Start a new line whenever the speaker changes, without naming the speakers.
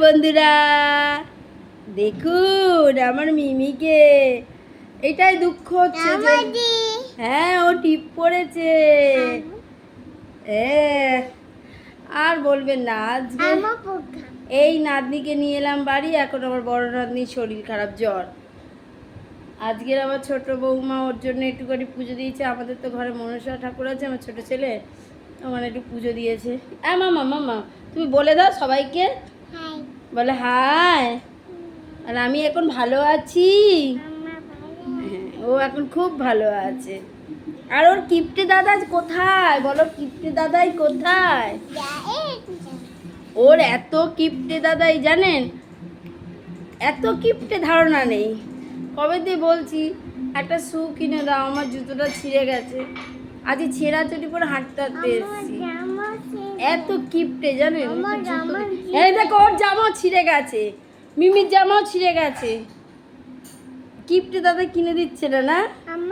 বন্ধুরা, দেখুন আমার মিমিকে। এটাই দুঃখ হচ্ছে যে হ্যাঁ ও টিপ পড়েছে। আর বলবেন না, আজকে এই নাতনিকে নিয়ে এলাম বাড়ি। এখন আমার বড় নাতনির শরীর খারাপ, জ্বর। আজকের আমার ছোট বৌমা ওর জন্য একটুখানি পুজো দিয়েছে। আমাদের তো ঘরে মনসা ঠাকুর আছে, আমার ছোট ছেলে ওখানে একটু পুজো দিয়েছে। মামা মামা তুমি বলে দাও সবাইকে, বলে হাই। আর আমি এখন ভালো আছি। ও এখন খুব ভালো আছে। আর ওর কিপ্টে দাদা কোথায় বলো? কিপ্টে দাদাই কোথায়? ওর এত কিপ্টে দাদাই জানেন, এত কিপ্টে ধারণা নেই। কবে দিয়ে বলছি একটা শু কিনে দাও, আমার জুতোটা ছিঁড়ে গেছে। আজ ছেঁড়া চটি পরে হাঁটতে হাঁটতে এসেছি। এত কিপ্টে জানেন। এই দেখো ওর জামাও ছিঁড়ে গেছে, মিমির জামাও ছিঁড়ে গেছে। কিপ্টে দাদা কিনে দিচ্ছে না।